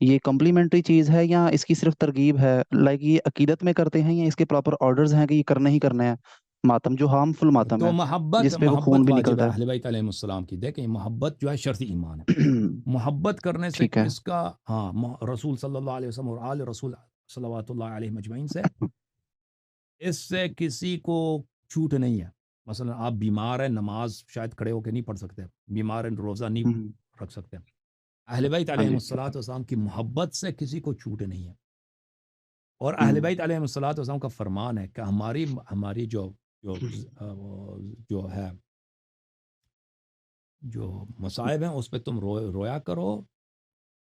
یہ کمپلیمنٹری چیز ہے یا اس کی صرف ترغیب ہے؟ لائک یہ عقیدت میں کرتے ہیں یا اس کے پراپر آرڈرز ہیں کہ یہ کرنا ہی کرنا ہے؟ ماتم جو ہارمفل ماتم تو ہے محبت جس پہ وہ خون محبت بھی واجب ہے نکلتا اہل بیت علیہ السلام کی، دیکھیں محبت جو ہے شرط ایمان ہے۔ ہے محبت کرنے سے ٹھیک ہے کس کا، ہاں رسول صلی اللہ علیہ وسلم اور آل رسول صلوات اللہ علیہ مجمعین سے، اس سے کسی کو چھوٹ نہیں ہے۔ مثلا آپ بیمار ہیں، نماز شاید کھڑے ہو کے نہیں پڑھ سکتے، بیمار ہیں روزہ نہیں رکھ سکتے، اہل بیت ہاں علیہ جی السلام کی محبت سے کسی کو چھوٹ نہیں ہے۔ اور ہم، اہل بیت علیہ السلام کا فرمان ہے کہ ہماری جو جو ہے جو مصائب ہیں اس پہ تم رویا کرو،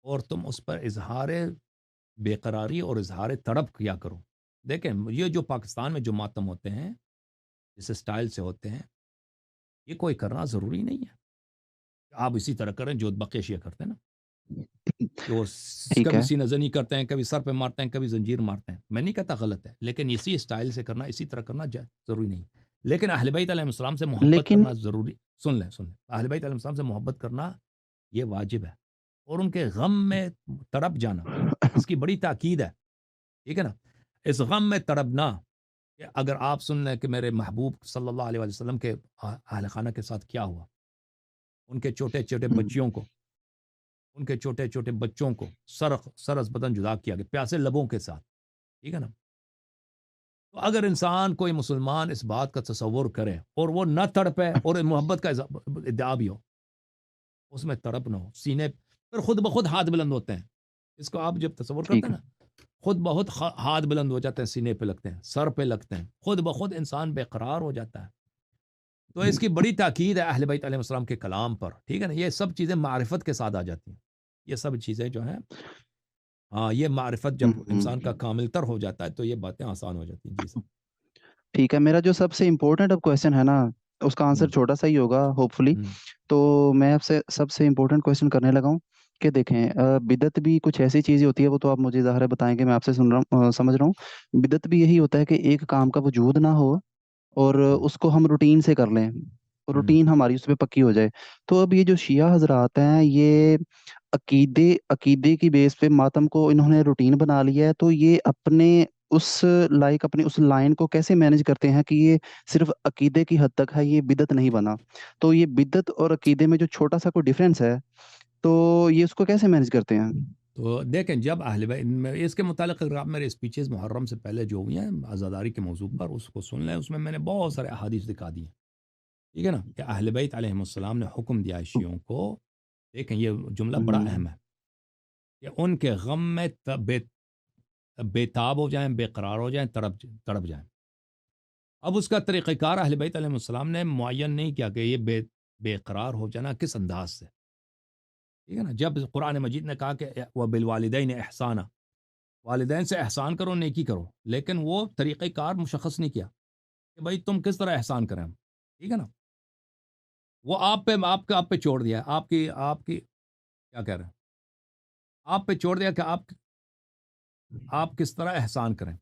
اور تم اس پر اظہار بے قراری اور اظہار تڑپ کیا کرو۔ دیکھیں یہ جو پاکستان میں جو ماتم ہوتے ہیں جس اسٹائل سے ہوتے ہیں، یہ کوئی کرنا ضروری نہیں ہے، آپ اسی طرح کریں جو بقیہ شیعہ کرتے ہیں نا، کہ وہ ٹھیک کبھی ہے سینہ زنی کرتے ہیں، کبھی سر پہ مارتے ہیں، کبھی زنجیر مارتے ہیں۔ میں نہیں کہتا غلط ہے، لیکن اسی اسٹائل سے کرنا، اسی طرح کرنا ضروری نہیں۔ لیکن اہل بیت علیہ السلام سے محبت لیکن کرنا ضروری، سن لیں اہل بیت علیہ السلام سے محبت کرنا یہ واجب ہے، اور ان کے غم میں تڑپ جانا اس کی بڑی تاکید ہے، ٹھیک ہے نا۔ اس غم میں تڑپنا کہ اگر آپ سن لیں کہ میرے محبوب صلی اللہ علیہ وسلم کے اہل خانہ کے ساتھ کیا ہوا، ان کے چھوٹے چھوٹے بچیوں کو، ان کے چھوٹے چھوٹے بچوں کو سرس بدن جدا کیا گیا پیاسے لبوں کے ساتھ، ٹھیک ہے نا۔ تو اگر انسان کوئی مسلمان اس بات کا تصور کرے اور وہ نہ تڑپے اور محبت کا ادعا بھی ہو، اس میں تڑپ نہ ہو، سینے پر خود بخود ہاتھ بلند ہوتے ہیں، اس کو آپ جب تصور کرتے ٹھیک ہیں ہے نا، خود بخود ہاتھ بلند ہو جاتے ہیں، سینے پہ لگتے ہیں، سر پہ لگتے ہیں، خود بخود انسان بے قرار ہو جاتا ہے۔ تو اس کی بڑی تاکید ہے اہل بیت علیہ السلام کے کلام پر، ٹھیک ہے نا۔ یہ سب چیزیں معرفت کے ساتھ آ جاتی ہیں، یہ سب چیزیں جو ہیں، ہاں یہ معرفت جب انسان کا کامل تر ہو جاتا ہے تو یہ باتیں آسان ہو جاتی ہیں۔ جی سر۔ ٹھیک ہے میرا جو سب سے امپورٹنٹ اب کویشچن ہے نا اس کا آنسر ہوں چھوٹا سا ہی ہوگا ہوپ فلی، ہوں تو میں آپ سے سب سے امپورٹنٹ کویشچن کرنے لگا ہوں کہ دیکھیں بدعت بھی کچھ ایسی چیزیں ہوتی ہے، وہ تو آپ مجھے ظاہر ہے بتائیں گے، میں آپ سے سن رہا ہوں سمجھ رہا ہوں۔ بدعت بھی یہی ہوتا ہے کہ ایک کام کا وجود نہ ہو اور ہوں اس کو ہم روٹین سے کر لیں، ہوں روٹین ہماری اس پہ پکی ہو جائے۔ تو اب یہ جو شیعہ حضرات ہیں یہ عقیدے کی بیس پہ ماتم کو انہوں نے روٹین بنا لیا ہے، تو یہ اپنے اس اپنی اس لائن کو کیسے مینج کرتے ہیں کہ یہ صرف عقیدے کی حد تک ہے، یہ بدعت نہیں بنا؟ تو یہ بدعت اور عقیدے میں جو چھوٹا سا کوئی ڈفرینس ہے تو یہ اس کو کیسے مینج کرتے ہیں؟ تو دیکھیں جب اہل بیت اس کے متعلق اگر آپ میرے اسپیچز محرم سے پہلے جو ہوئی ہیں عزاداری کے موضوع پر اس کو سن لیں، اس میں نے بہت سارے احادیث دکھا دی ہیں، ٹھیک ہے نا، کہ اہل بیت علیہ السلام نے حکم دیا ہے شیعوں کو، دیکھیں یہ جملہ بڑا ہم، اہم ہے، کہ ان کے غم میں بے تاب ہو جائیں، بے قرار ہو جائیں، تڑپ جائیں۔ اب اس کا طریقہ کار اہل بیت علیہ السلام نے معین نہیں کیا کہ یہ بے قرار ہو جانا کس انداز سے، ٹھیک ہے نا۔ جب قرآن مجید نے کہا کہ وَبِالْوَالِدَيْنِ احسانا، والدین سے احسان کرو، نیکی کرو، لیکن وہ طریقہ کار مشخص نہیں کیا کہ بھائی تم کس طرح احسان کریں ہم، ٹھیک ہے نا۔ وہ آپ پہ چھوڑ دیا، آپ کی کیا کہہ رہے ہیں، آپ پہ چھوڑ دیا کہ آپ کس طرح احسان کریں۔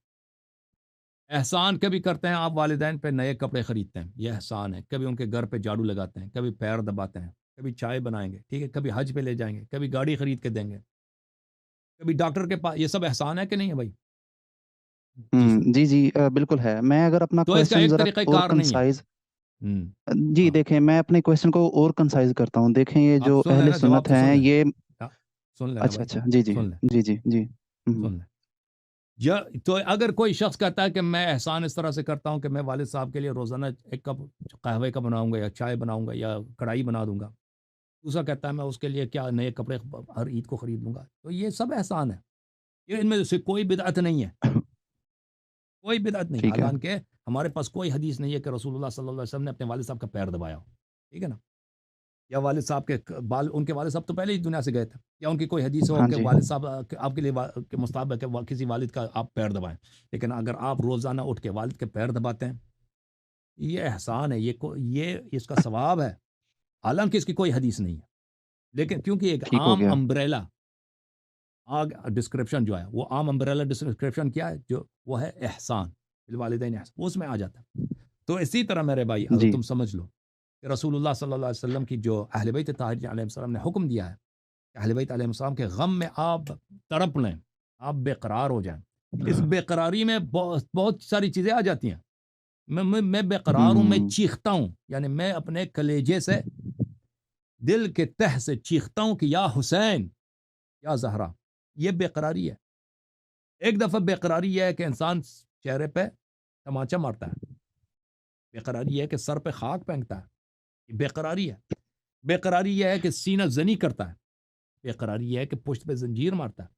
احسان کبھی کرتے ہیں آپ والدین پہ، نئے کپڑے خریدتے ہیں، یہ احسان ہے۔ کبھی ان کے گھر پہ جھاڑو لگاتے ہیں، کبھی پیر دباتے ہیں، کبھی چائے بنائیں گے، ٹھیک ہے، کبھی حج پہ لے جائیں گے، کبھی گاڑی خرید کے دیں گے، کبھی ڈاکٹر کے پاس، یہ سب احسان ہے کہ نہیں ہے بھائی؟ جی سر۔ جی جی بالکل ہے۔ میں اگر اپنا تو اس کا کویشچن ایک ذرا طریقہ اور کار نہیں ہے۔ کنسائز، ہوں جی ہاں، دیکھیں میں اپنے کویشچن کو اور کنسائز کرتا ہوں۔ دیکھیں یہ آپ جو سن اہل لینا، جواب سنت تو سن ہیں لیں، یہ، سن لینا اچھا بھائی، اچھا جی جی سن لیں جی جی جی ہم، سن لیں۔ تو اگر کوئی شخص کہتا ہے کہ میں احسان اس طرح سے کرتا ہوں کہ میں والد صاحب کے لیے روزانہ ایک کپ قہوے کا بناؤں گا، یا چائے بناؤں گا، یا کڑھائی بنا دوں گا، دوسرا کہتا ہے میں اس کے لیے کیا نئے کپڑے ہر عید کو خرید لوں گا، تو یہ سب احسان ہے، یہ ان میں سے کوئی بدعت نہیں ہے، کوئی بدعت نہیں، ٹھیک ہے حالانکہ ہمارے پاس کوئی حدیث نہیں ہے کہ رسول اللہ صلی اللہ علیہ وسلم نے اپنے والد صاحب کا پیر دبایا ہو، ٹھیک ہے نا، یا والد صاحب کے ان کے والد صاحب تو پہلے ہی دنیا سے گئے تھے، یا ان کی کوئی حدیث ہو ہاں کہ جی والد صاحب آپ کے لیے کہ مستحب ہے کہ کسی والد کا آپ پیر دبائیں، لیکن اگر آپ روزانہ اٹھ کے والد کے پیر دباتے ہیں، یہ احسان ہے، یہ اس کا ثواب ہے، حالانکہ اس کی کوئی حدیث نہیں ہے، لیکن کیونکہ ایک ٹھیک ہو عام گیا امبریلا ڈسکرپشن جو ہے، وہ عام امبریلا ڈسکرپشن کیا ہے، جو وہ ہے احسان، بالوالدین احسان، وہ اس میں آ جاتا ہے۔ تو اسی طرح میرے بھائی اگر جی تم سمجھ لو کہ رسول اللہ صلی اللہ علیہ وسلم کی جو اہل بیت طاہرین علیہ السلام نے حکم دیا ہے کہ اہل بیت علیہ السلام کے غم میں آپ تڑپ لیں، آپ بے قرار ہو جائیں. اس بے قراری میں بہت ساری چیزیں آ جاتی ہیں. میں بے قرار ہوں، میں ہوں چیختا ہوں، یعنی میں اپنے کلیجے سے، دل کے تہ سے چیختا ہوں کہ یا حسین یا زہرا. یہ بے قراری ہے. ایک دفعہ بے قراری یہ ہے کہ انسان چہرے پہ تماچا مارتا ہے، بے قراری یہ ہے کہ سر پہ خاک پھینکتا ہے، یہ بے قراری ہے. بے قراری یہ ہے کہ سینہ زنی کرتا ہے، بے قراری یہ ہے کہ پشت پہ زنجیر مارتا ہے.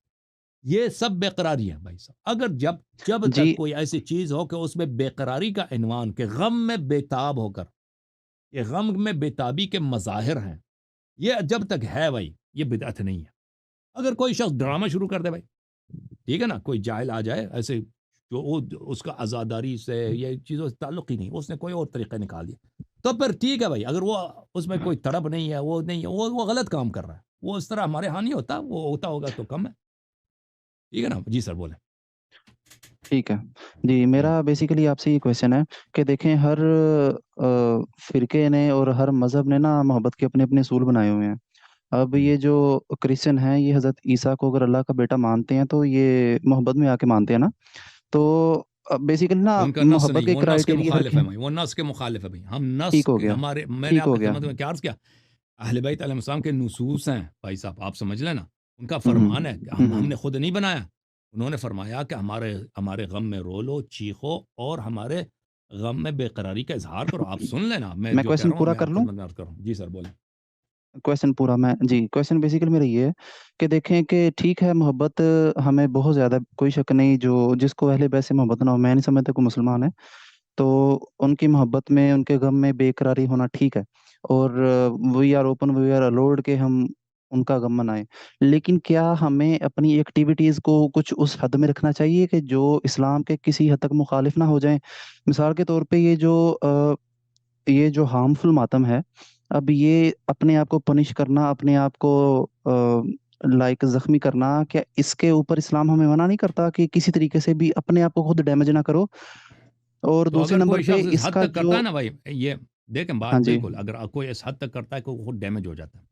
یہ سب بے قراری ہے بھائی صاحب. اگر جب تک جی کوئی ایسی چیز ہو کہ اس میں بے قراری کا عنوان، کہ غم میں بےتاب ہو کر، یہ غم میں بےتابی کے مظاہر ہیں، یہ جب تک ہے بھائی، یہ بدعت نہیں ہے. اگر کوئی شخص ڈرامہ شروع کر دے بھائی، ٹھیک ہے نا، کوئی جاہل آ جائے ایسے، جو اس کا عزاداری سے یہ چیزوں سے تعلق ہی نہیں، اس نے کوئی اور طریقہ نکال دیا، تو پھر ٹھیک ہے بھائی. اگر وہ اس میں کوئی تڑپ نہیں ہے، وہ نہیں ہے، وہ غلط کام کر رہا ہے. وہ اس طرح ہمارے ہاں نہیں ہوتا، وہ ہوتا ہوگا تو کم ہے. ٹھیک ہے نا جی سر بولیں. ٹھیک ہے. جی میرا بیسیکلی آپ سے یہ کویشچن ہے کہ دیکھیں ہر فرقے نے اور ہر مذہب نے نا محبت کے اپنے اپنے اصول بنائے ہوئے ہیں. اب ہوں. یہ جو کرسچن ہیں یہ حضرت عیسیٰ کو اگر اللہ کا بیٹا مانتے ہیں تو یہ محبت میں آ کے مانتے ہیں نا. تو بیسیکلی نا ان کا نص محبت نہیں، کے وہ نص کے کرائٹیریا مخالف رکھے ہے ہیں. بھائی، وہ نص کے مخالف ہے بھائی. ہم نص ٹھیک ہو کے گیا. ہمارے، میں نے ٹھیک آپ ہو کی گیا. خدمت میں کیا عرض کیا، اہل بیت علیہ السلام کے نصوص ہیں بھائی صاحب، آپ سمجھ لیں نا. ان کا ہوں فرمان ہے کہ ہم ہوں نے خود نہیں بنایا. انہوں نے فرمایا کہ ہمارے غم میں رو لو، چیخو، اور ہمارے غم میں بے قراری کا اظہار کرو. آپ سن لینا میں میں جو کہہ کویشچن رہا ہوں، پورا میں کر آپ لوں. خدمت میں عرض کر رہا ہوں. جی سر بولیں. کویشچن پورا میں جی کویشچن بیسیکلی میرا یہ ہے کہ دیکھیں کہ ٹھیک ہے محبت ہمیں بہت زیادہ کوئی شک نہیں، جو جس کو اہل بیت سے محبت نہ ہو، میں نہیں سمجھتا کوئی مسلمان ہے، تو ان کی محبت میں ان کے غم میں بے قراری ہونا ٹھیک ہے. اور we are open we are allowed کہ ہم ان کا غم منائیں. لیکن کیا ہمیں اپنی ایکٹیویٹیز کو کچھ اس حد میں رکھنا چاہیے کہ جو اسلام کے کسی حد تک مخالف نہ ہو جائیں؟ مثال کے طور پہ یہ جو ہارمفل ماتم ہے، اب یہ اپنے آپ کو پنش کرنا، اپنے آپ کو لائک زخمی کرنا، کیا اس کے اوپر اسلام ہمیں منع نہیں کرتا کہ کسی طریقے سے بھی اپنے آپ کو خود ڈیمیج نہ کرو؟ اور تو دوسرے اگر نمبر کوئی پہ شخص اس اس حد کا تک کرتا جو ہے نا بھائی، یہ دیکھیں بات ہاں جی بالکل، اگر کوئی اس حد تک کرتا ہے کہ وہ خود ڈیمیج ہو جاتا ہے،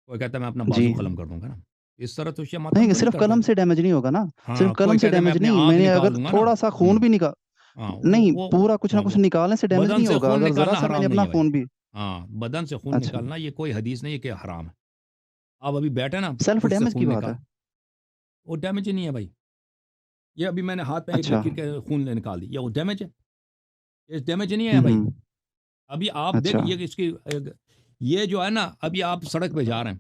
کوئی کہتا ہے میں اپنا جی بازو قلم کر دوں گا نا، اس طرح تو شیعہ ماتم نہیں، تو نہیں صرف کرتے. قلم سے ڈیمیج نہیں ہوگا نا. صرف ہاں قلم کوئی سے کہتا ہے میں ڈیمیج اپنی نہیں، میں آنکھ نے اگر نکال دوں گا نا. تھوڑا سا ہوں. خون بھی نکال ہاں نہیں وہ پورا کچھ نہ ہاں کچھ وہ نکالنے سے ڈیمیج بدن نہیں سے ہوگا، خون اگر ذرا نکالنا سا میں نے حرام نہیں اپنا ہے بھائی. خون بھی. ہاں بدن سے خون اچھا، نکالنا یہ کوئی حدیث نہیں ہے کہ حرام ہے. آپ ابھی بیٹھے نا، سیلف خود سے ڈیمیج کی خون بات ہے. نکال، وہ ڈیمیج ہی نہیں ہے بھائی. یہ ابھی میں نے ہاتھ میں ایک اچھا. لکیر کے خون نکال دی، یہ وہ ڈیمیج ہے؟ یہ ڈیمیج نہیں ہے بھائی. ہوں ابھی آپ اچھا. دیکھیں یہ اس کی یہ جو ہے نا، ابھی آپ سڑک پہ جا رہے ہیں،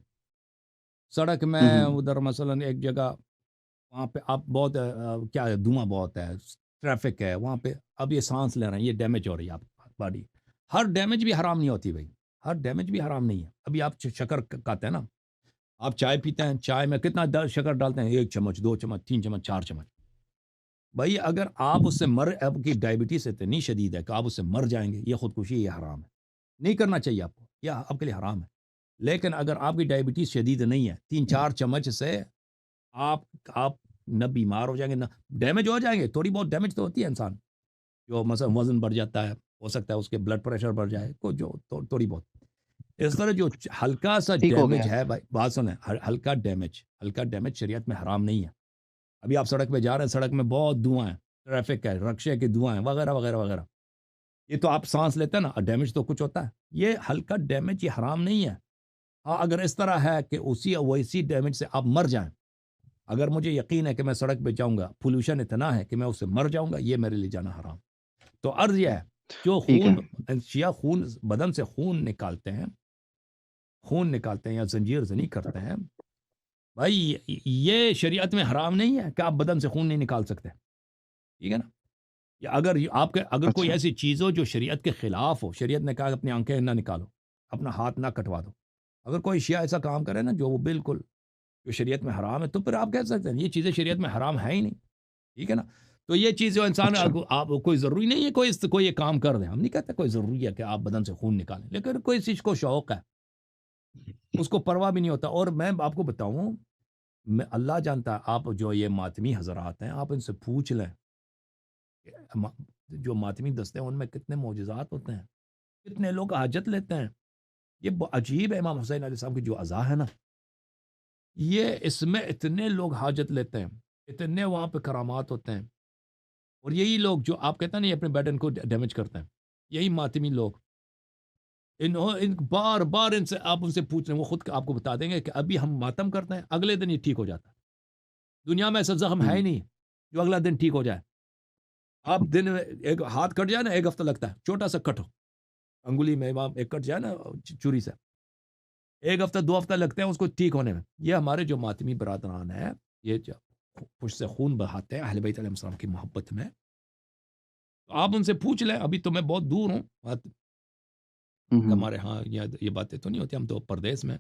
سڑک میں ہوں ادھر مثلا ایک جگہ، وہاں پہ آپ بہت کیا ہے، دھواں بہت ہے، ٹریفک ہے وہاں پہ، اب یہ سانس لے رہے ہیں، یہ ڈیمیج ہو رہی ہے آپ باڈی. ہر ڈیمیج بھی حرام نہیں ہوتی بھائی، ہر ڈیمیج بھی حرام نہیں ہے. ابھی آپ شکر کھاتے ہیں نا، آپ چائے پیتے ہیں، چائے میں کتنا شکر ڈالتے ہیں، 1 چمچ 2 چمچ 3 چمچ 4 چمچ. بھائی اگر آپ اس سے آپ کی ڈائبٹیز اتنی شدید ہے کہ آپ اس سے مر جائیں گے، یہ خودکشی، یہ حرام ہے، نہیں کرنا چاہیے آپ کو، یہ آپ کے لیے حرام ہے. لیکن اگر آپ کی ڈائبٹیز شدید نہیں ہے، 3 4 چمچ سے آپ نہ بیمار ہو جائیں گے، نہ ڈیمیج ہو جائیں گے. تھوڑی بہت ڈیمیج تو ہوتی ہے انسان، جو مثلا وزن بڑھ جاتا ہے، ہو سکتا ہے اس کے بلڈ پریشر بڑھ جائے، کو جو تھوڑی بہت اس طرح جو ہلکا سا ٹھیک ہو گیا. ڈیمیج ہے بھائی، بات سنیں، ہلکا ڈیمیج شریعت میں حرام نہیں ہے. ابھی آپ سڑک پہ جا رہے ہیں، سڑک میں بہت دھواں ہے، ٹریفک ہے، رکشے کے دھواں ہیں، وغیرہ وغیرہ وغیرہ، یہ تو آپ سانس لیتے ہیں نا، ڈیمیج تو کچھ ہوتا ہے. یہ ہلکا ڈیمیج، یہ حرام نہیں ہے. ہاں اگر اس طرح ہے کہ ویسی ڈیمیج سے آپ مر جائیں، اگر مجھے یقین ہے کہ میں سڑک پہ جاؤں گا، پولوشن اتنا ہے کہ میں اس سے مر جاؤں گا، یہ میرے لیے جانا حرام. تو عرض یہ ہے، جو ٹھیک ہے. شیعہ خون بدن سے خون نکالتے ہیں، یا زنجیر زنی کرتے ہیں بھائی، یہ شریعت میں حرام نہیں ہے کہ آپ بدن سے خون نہیں نکال سکتے. ٹھیک ہے نا. یا اگر کوئی اچھا. ایسی چیز ہو جو شریعت کے خلاف ہو، شریعت نے کہا کہ اپنی آنکھیں نہ نکالو، اپنا ہاتھ نہ کٹوا دو، اگر کوئی شیعہ ایسا کام کرے نا جو وہ بالکل جو شریعت میں حرام ہے، تو پھر آپ کہہ سکتے ہیں یہ چیزیں شریعت میں حرام ہے ہی نہیں. ٹھیک ہے نا. تو یہ چیز جو انسان، اچھا. آپ کوئی ضروری نہیں ہے کوئی یہ کام کر دیں، ہم نہیں کہتے کوئی ضروری ہے کہ آپ بدن سے خون نکالیں، لیکن کوئی چیز کو شوق ہے، اس کو پرواہ بھی نہیں ہوتا. اور میں آپ کو بتاؤں، میں اللہ جانتا ہے، آپ جو یہ ماتمی حضرات ہیں، آپ ان سے پوچھ لیں کہ جو ماتمی دستے ہیں ان میں کتنے معجزات ہوتے ہیں، کتنے لوگ حاجت لیتے ہیں. یہ عجیب ہے امام حسین علیہ السلام کی جو عزا ہے نا، یہ اس میں اتنے لوگ حاجت لیتے ہیں، اتنے وہاں پہ کرامات ہوتے ہیں، اور یہی لوگ جو آپ کہتے ہیں نا یہ اپنے بیڈن کو ڈیمیج کرتے ہیں، یہی ماتمی لوگ، ان بار بار ان سے آپ ان سے پوچھ رہے ہیں، وہ خود آپ کو بتا دیں گے کہ ابھی ہم ماتم کرتے ہیں، اگلے دن یہ ٹھیک ہو جاتا ہے۔ دنیا میں ایسا زخم ہے ہوں ہی نہیں جو اگلا دن ٹھیک ہو جائے۔ آپ دن میں ایک ہاتھ کٹ جائے نا، ایک ہفتہ لگتا ہے، چھوٹا سا کٹ ہو انگلی میں، امام ایک کٹ جائے نا چوری سے، ایک ہفتہ 2 ہفتہ لگتے ہیں اس کو ٹھیک ہونے میں۔ یہ ہمارے جو ماتمی برادران ہیں، یہ جو خوش سے خون بہاتے ہیں اہل بیت علیہ السلام کی محبت میں، تو آپ ان سے پوچھ لیں، ابھی تو میں بہت دور ہوں، ہوں ہمارے ہاں یہ باتیں تو نہیں ہوتی، ہم تو پردیس میں،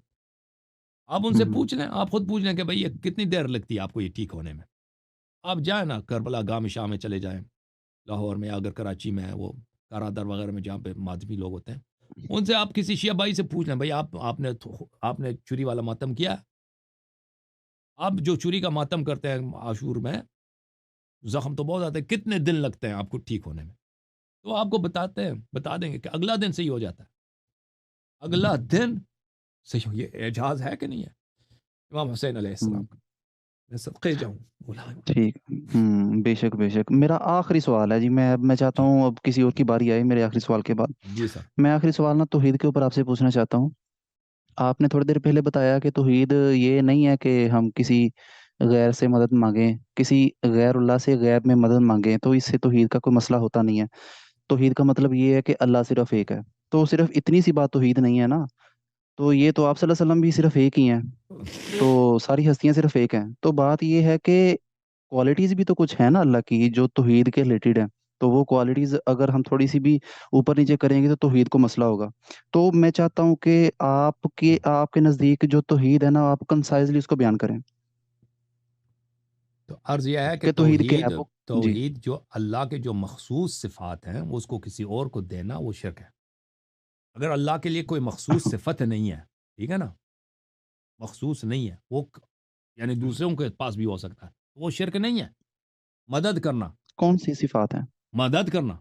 آپ ان سے ہوں پوچھ لیں، آپ خود پوچھ لیں کہ بھئی یہ کتنی دیر لگتی ہے آپ کو یہ ٹھیک ہونے میں۔ آپ جائیں نا کربلا گاہ میں، شام میں چلے جائیں، لاہور میں، اگر کراچی میں ہے وہ کارادر وغیرہ میں جہاں پہ ماتمی لوگ ہوتے ہیں، ان سے آپ کسی شیعہ بھائی سے پوچھ لیں، بھئی آپ نے چوری والا ماتم کیا ہے؟ آپ جو چوری کا ماتم کرتے ہیں عاشور میں، زخم تو بہت آتے ہیں، کتنے دن لگتے ہیں آپ کو ٹھیک ہونے میں؟ تو آپ کو بتا دیں گے کہ اگلا دن صحیح ہو جاتا ہے، اگلا دن صحیح ہو۔ یہ اعجاز ہے کہ نہیں ہے امام حسین علیہ السلام ہوں کا؟ میں صدقے جاؤں بولا۔ ٹھیک۔ بے شک بے شک، میرا آخری سوال ہے جی، میں چاہتا جی ہوں اب کسی اور کی باری آئے میرے آخری سوال کے بعد۔ جی سر۔ میں آخری سوال نا توحید کے اوپر آپ سے پوچھنا چاہتا ہوں۔ آپ نے تھوڑی دیر پہلے بتایا کہ توحید یہ نہیں ہے کہ ہم کسی غیر سے مدد مانگیں، کسی غیر اللہ سے غیب میں مدد مانگیں تو اس سے توحید کا کوئی مسئلہ ہوتا نہیں ہے۔ توحید کا مطلب یہ ہے کہ اللہ صرف ایک ہے، تو صرف اتنی سی بات توحید نہیں ہے نا؟ تو یہ تو آپ صلی اللہ علیہ وسلم بھی صرف ایک ہی ہیں، تو ساری ہستیاں صرف ایک ہیں، تو بات یہ ہے کہ کوالٹیز بھی تو کچھ ہیں نا اللہ کی جو توحید کے ریلیٹڈ ہیں، تو وہ کوالٹیز اگر ہم تھوڑی سی بھی اوپر نیچے کریں گے تو توحید کو مسئلہ ہوگا۔ تو میں چاہتا ہوں کہ آپ کے نزدیک جو توحید ہے نا، آپ کنسائزلی اس کو بیان کریں تو عرض یہ ہے کہ کہ توحید کیا ہے وہ۔ جی توحید جو اللہ کے جو مخصوص صفات ہیں وہ اس کو کسی اور کو دینا وہ شرک ہے۔ اگر اللہ کے لیے کوئی مخصوص صفت نہیں ہے، ٹھیک ہے نا، مخصوص نہیں ہے وہ، یعنی دوسروں کے پاس بھی ہو سکتا ہے، وہ شرک نہیں ہے۔ مدد کرنا، کون سی صفات ہیں؟ مدد کرنا،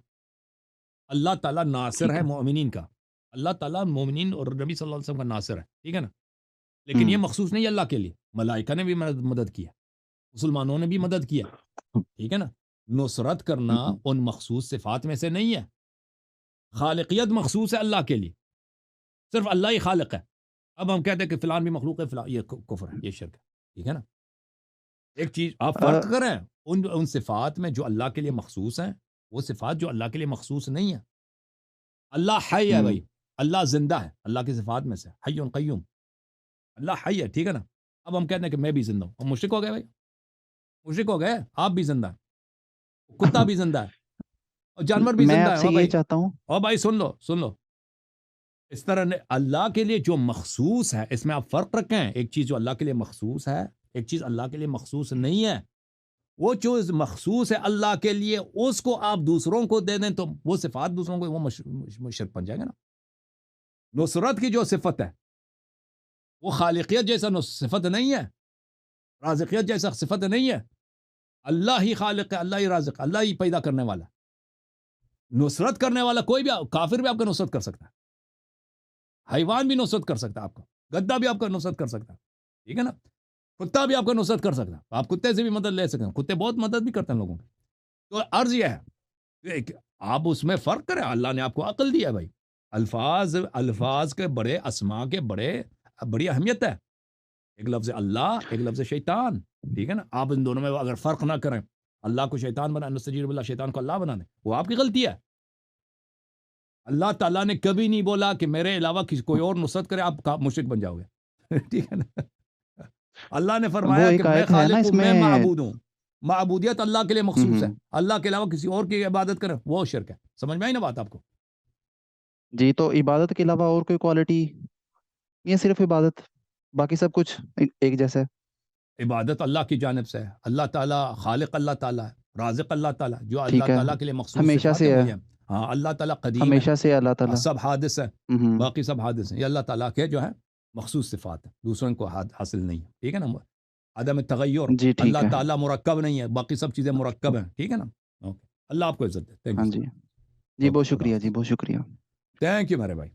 اللہ تعالیٰ ناصر ٹھیک ہے ہے۔ مومنین کا، اللہ تعالیٰ مومنین اور نبی صلی اللہ علیہ وسلم کا ناصر ہے، ٹھیک ہے نا، لیکن ہوں یہ مخصوص نہیں ہے اللہ کے لیے۔ ملائکہ نے بھی مدد کیا، مسلمانوں نے بھی مدد کیا، ٹھیک ہے نا۔ نصرت کرنا ہوں ان مخصوص صفات میں سے نہیں ہے۔ خالقیت مخصوص ہے اللہ کے لیے، صرف اللہ ہی خالق ہے۔ اب ہم کہتے ہیں کہ فلان بھی مخلوق ہے، فلان، یہ کفر ہے، یہ شرک ہے، ٹھیک ہے نا۔ ایک چیز آپ فرق کریں ان صفات میں جو اللہ کے لیے مخصوص ہیں، وہ صفات جو اللہ کے لیے مخصوص نہیں ہیں۔ اللہ حی ہے ہوں بھائی، اللہ زندہ ہے، اللہ کی صفات میں سے حی قیوم، اللہ حی ہے، ٹھیک ہے نا۔ اب ہم کہتے ہیں کہ میں بھی زندہ ہوں، ہم مشرک ہو گئے بھائی، مشرک ہو گئے۔ آپ بھی زندہ ہے، کتا بھی زندہ ہے، اور جانور بھی میں زندہ آپ ہے، سے ہاں یہ بھائی، چاہتا ہوں۔ اور بھائی سن لو سن لو، اس طرح نے اللہ کے لیے جو مخصوص ہے، اس میں آپ فرق رکھیں، ایک چیز جو اللہ کے لیے مخصوص ہے، ایک چیز اللہ کے لیے مخصوص نہیں ہے۔ وہ چیز مخصوص ہے اللہ کے لیے، اس کو آپ دوسروں کو دے دیں تو وہ صفات دوسروں کو، وہ مشرک بن جائے گا نا۔ نصرت کی جو صفت ہے وہ خالقیت جیسا صفت نہیں ہے، رازقیت جیسا صفت نہیں ہے۔ اللہ ہی خالق ہے، اللہ ہی رازق، اللہ ہی پیدا کرنے والا۔ نصرت کرنے والا کوئی بھی، کافر بھی آپ کا نصرت کر سکتا ہے، حیوان بھی نصرت کر سکتا ہے آپ کو، گدھا بھی آپ کا نصرت کر سکتا ہے، ٹھیک ہے نا، کتا بھی آپ کا نصرت کر سکتا ہے، آپ کتے سے بھی مدد لے سکتے ہیں، کتے بہت مدد بھی کرتے ہیں لوگوں کی۔ تو عرض یہ ہے کہ آپ اس میں فرق کریں، اللہ نے آپ کو عقل دیا ہے بھائی، الفاظ کے بڑے، اسماء کے بڑی اہمیت ہے، ایک لفظ اللہ، ایک لفظ شیطان، ٹھیک ہے نا۔ آپ ان دونوں میں اگر فرق نہ کریں، اللہ کو شیطان بنا، نستجیر باللہ، شیطان کو اللہ بنا دیں، وہ آپ کی غلطی ہے۔ اللہ تعالیٰ نے کبھی نہیں بولا کہ میرے علاوہ کسی کوئی اور نصرت کرے آپ مشرک بن جاؤ گے ٹھیک ہے نا۔ اللہ نے وہ فرمایا کہ ایک میں آیت ہے نا خالق ہوں، اس میں میں۔ معبود ہوں، معبودیت اللہ کے لیے مخصوص ہے، ہوں اللہ کے علاوہ کسی اور کی عبادت کرے وہ شرک ہے۔ سمجھ میں آئی نا بات آپ کو؟ جی، تو عبادت کے علاوہ اور کوئی کوالٹی؟ یہ صرف عبادت، باقی سب کچھ ایک جیسا ہے؟ عبادت اللہ کی جانب سے ہے، اللہ تعالیٰ خالق، اللہ تعالیٰ ہے رازق، اللہ تعالیٰ جو اللہ ٹھیک ہے، تعالیٰ کے لیے مخصوص ہمیشہ صفات ہے سے ہے، وہی ہے۔ ہاں، اللہ تعالیٰ قدیم ہے، ہمیشہ سے اللہ تعالیٰ۔ سب حادث ہے، ہوں باقی سب حادث ہیں، یہ اللہ تعالیٰ کے جو ہے مخصوص صفات ہیں، دوسروں کو حاصل نہیں ہے، ٹھیک ہے نا۔ عدم تغیر، جی ٹھیک اللہ ہے۔ تعالیٰ مرکب نہیں ہے، باقی سب چیزیں مرکب ہیں، ٹھیک ہے نا۔ اوکے، اللہ آپ کو عزت دے، تھینک ہاں یو جی، سر، جی اوکے، بہت خدا شکریہ، جی حافظ، بہت شکریہ۔ تھینک یو میرے بھائی۔